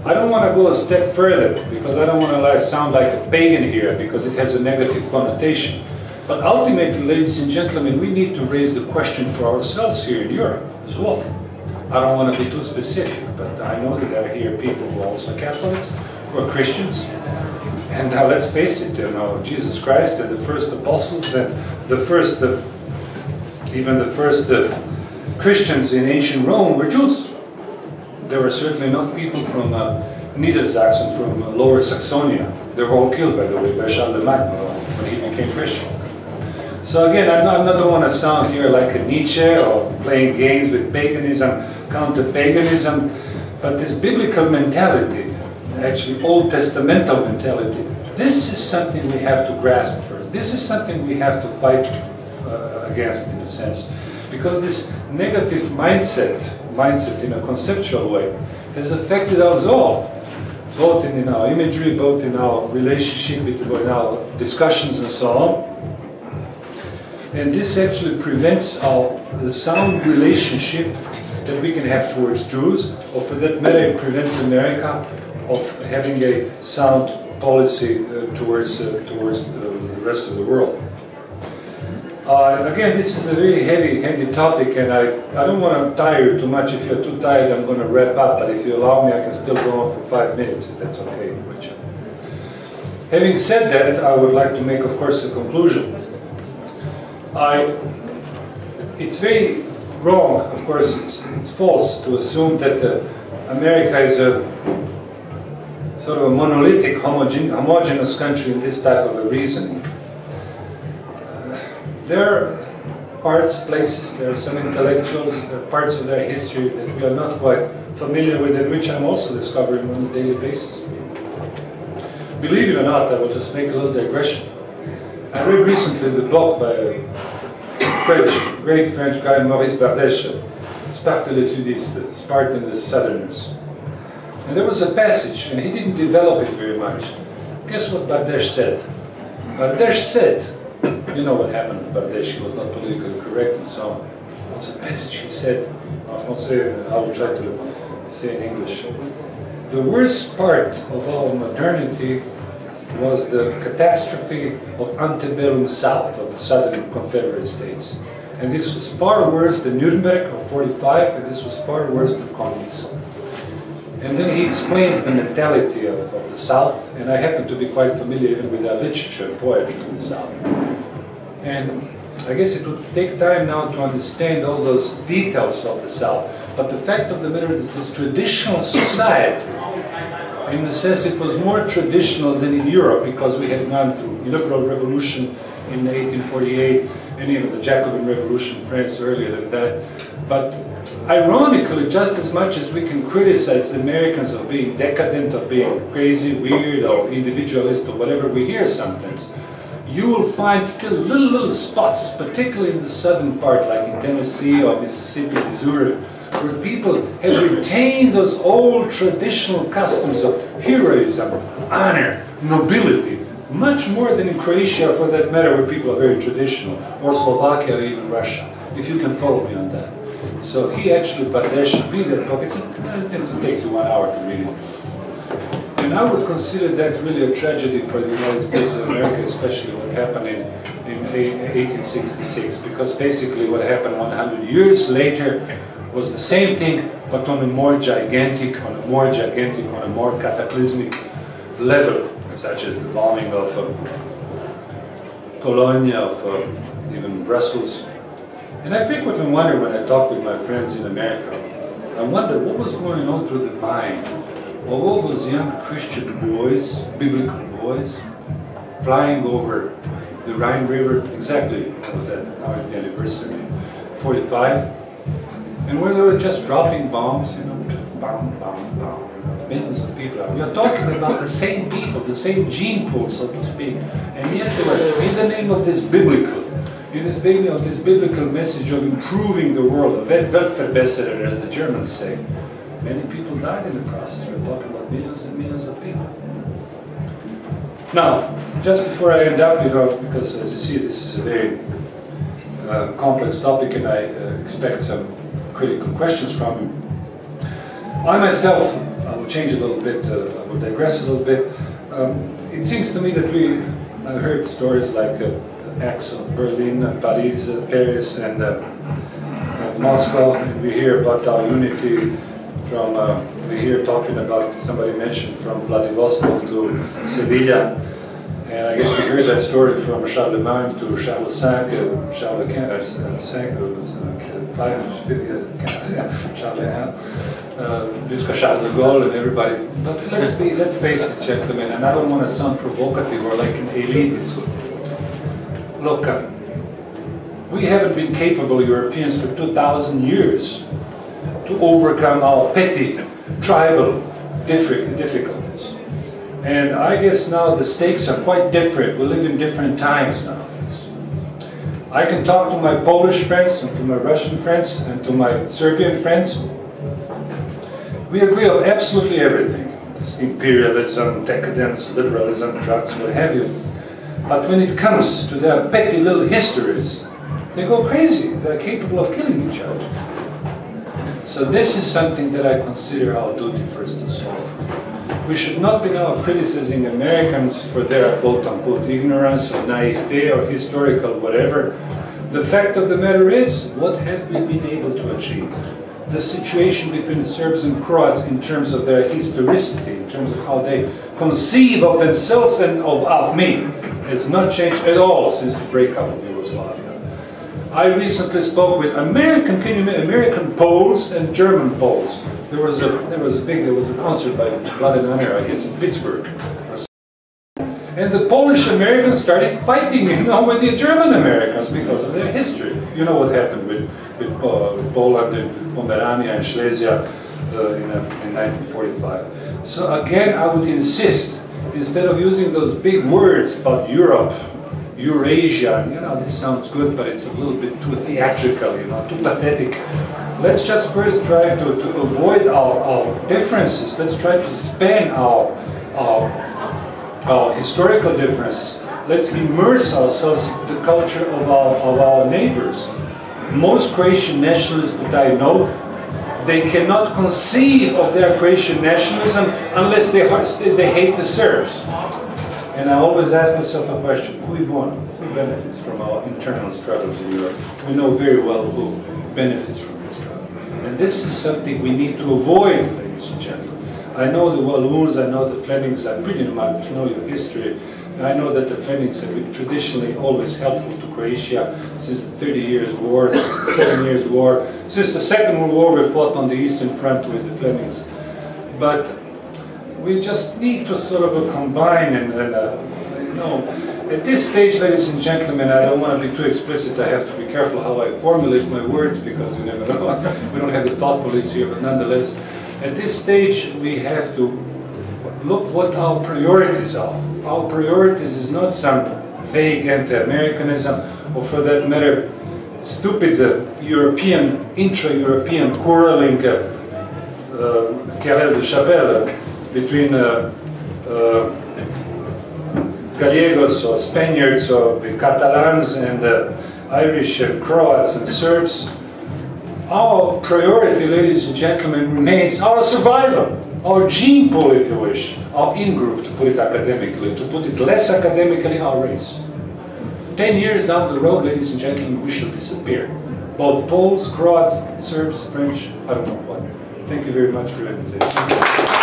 I don't want to go a step further, because I don't want to sound like a pagan here, because it has a negative connotation. But ultimately, ladies and gentlemen, we need to raise the question for ourselves here in Europe as well. I don't want to be too specific, but I know that there are here people who are also Catholics, who are Christians. And now let's face it, you know, Jesus Christ and the first apostles and even the first Christians in ancient Rome were Jews. There were certainly not people from Niedersachsen, from Lower Saxonia. They were all killed, by the way, by Charlemagne when he became Christian. So again, I don't want to sound here like a Nietzsche or playing games with paganism, counter-paganism, but this biblical mentality, actually Old Testamental mentality, this is something we have to grasp first. This is something we have to fight against, in a sense, because this negative mindset in a conceptual way has affected us all, both in our imagery, both in our relationship, in our discussions and so on. And this actually prevents the sound relationship that we can have towards Jews, or for that matter, it prevents America of having a sound policy towards the rest of the world. Again, this is a very heavy topic, and I don't want to tire you too much. If you're too tired, I'm going to wrap up, but if you allow me, I can still go on for 5 minutes, if that's okay with you. Having said that, I would like to make, of course, a conclusion. It's very wrong, of course, it's false to assume that America is a sort of a monolithic, homogeneous country in this type of a reasoning. There are places, there are some intellectuals, there are parts of their history that we are not quite familiar with, and which I'm also discovering on a daily basis. Believe it or not, I will just make a little digression. I read recently the book by a great French guy, Maurice Bardèche, Sparte les Sudistes, Spartan the Southerners. And there was a passage, and he didn't develop it very much. Guess what Bardèche said? Bardèche said, you know what happened to Bardèche, he was not politically correct and so on. There was a passage he said, en français, I will try to say in English. The worst part of our modernity was the catastrophe of antebellum South, of the Southern Confederate States. And this was far worse than Nuremberg of 45, and this was far worse than communism. And then he explains the mentality of the South, and I happen to be quite familiar even with their literature and poetry in the South. And I guess it would take time now to understand all those details of the South, but the fact of the matter is this traditional society, in the sense it was more traditional than in Europe, because we had gone through liberal revolution in 1848, and even the Jacobin Revolution in France earlier than that. But ironically, just as much as we can criticize the Americans of being decadent, of being crazy, weird, or individualist, or whatever we hear sometimes, you will find still little spots, particularly in the southern part, like in Tennessee or Mississippi, Missouri, where people have retained those old traditional customs of heroism, honor, nobility, much more than in Croatia, for that matter, where people are very traditional, or Slovakia, or even Russia, if you can follow me on that. So he actually, Bardèche, read that book. It takes you 1 hour to read it. And I would consider that really a tragedy for the United States of America, especially what happened in 1866, because basically what happened 100 years later was the same thing, but on a more gigantic, on a more cataclysmic level, such as the bombing of Cologne, of even Brussels. And I frequently wonder when I talk with my friends in America, I wonder what was going on through the mind of all those young Christian boys, biblical boys, flying over the Rhine River, exactly, what was that? Now it's the anniversary, 45, and where they were just dropping bombs, you know, bam, bam, bam. Millions of people. We are talking about the same people, the same gene pool, so to speak, and yet they were, in the name of this biblical, in this biblical message of improving the world, Weltverbesserer, as the Germans say, many people died in the process. We're talking about millions and millions of people. Now, just before I end up, you know, because as you see, this is a very complex topic, and I expect some critical questions from you. I myself, I will change a little bit, I will digress a little bit. It seems to me that I heard stories like the acts of Berlin, Paris, Paris, and Moscow, and we hear about our unity from, we hear talking about, somebody mentioned, from Vladivostok to Sevilla. And I guess we heard that story from Charlemagne to Charles V, Charles V, who was Charles Charles de Gaulle and everybody. But let's face it, gentlemen, and I don't want to sound provocative or like an elitist. Look, we haven't been capable, Europeans, for 2,000 years to overcome our petty, tribal difficulties. And I guess now the stakes are quite different. We live in different times nowadays. I can talk to my Polish friends, and to my Russian friends, and to my Serbian friends. We agree on absolutely everything. This imperialism, decadence, liberalism, drugs, what have you. But when it comes to their petty little histories, they go crazy. They're capable of killing each other. So this is something that I consider our duty first to solve. We should not be now criticizing Americans for their quote-unquote ignorance or naivete or historical whatever. The fact of the matter is, what have we been able to achieve? The situation between Serbs and Croats in terms of their historicity, in terms of how they conceive of themselves and of me, has not changed at all since the breakup of Yugoslavia. I recently spoke with American Poles and German Poles. There was a concert by Vladimir, I guess, in Pittsburgh. And the Polish Americans started fighting, with the German Americans because of their history. You know what happened with Poland and Pomerania and Silesia in 1945. So again, I would insist, instead of using those big words about Europe, Eurasia, this sounds good, but it's a little bit too theatrical, too pathetic. Let's just first try to avoid our differences. Let's try to span our historical differences. Let's immerse ourselves in the culture of our neighbors. Most Croatian nationalists that I know, they cannot conceive of their Croatian nationalism unless they hate the Serbs. And I always ask myself a question: who won? Who benefits from our internal struggles in Europe? We know very well who benefits from this struggle. And this is something we need to avoid, ladies and gentlemen. I know the Walloons, I know the Flemings, I pretty much know your history. I know that the Flemings have been traditionally always helpful to Croatia since the 30 Years' War, since the 7 Years' War, since the Second World War we fought on the Eastern Front with the Flemings. But we just need to sort of combine and at this stage, ladies and gentlemen, I don't want to be too explicit. I have to be careful how I formulate my words because you never know. We don't have the thought police here, but nonetheless, at this stage, we have to look what our priorities are. Our priorities is not some vague anti-Americanism, or for that matter, stupid European, intra-European quarreling, querelle de chapelle, between Gallegos or Spaniards or the Catalans and Irish and Croats and Serbs. Our priority, ladies and gentlemen, remains our survival, our gene pool, if you wish, our in-group, to put it academically, to put it less academically, our race. 10 years down the road, ladies and gentlemen, we should disappear. Both Poles, Croats, Serbs, French, I don't know what. Thank you very much for your invitation.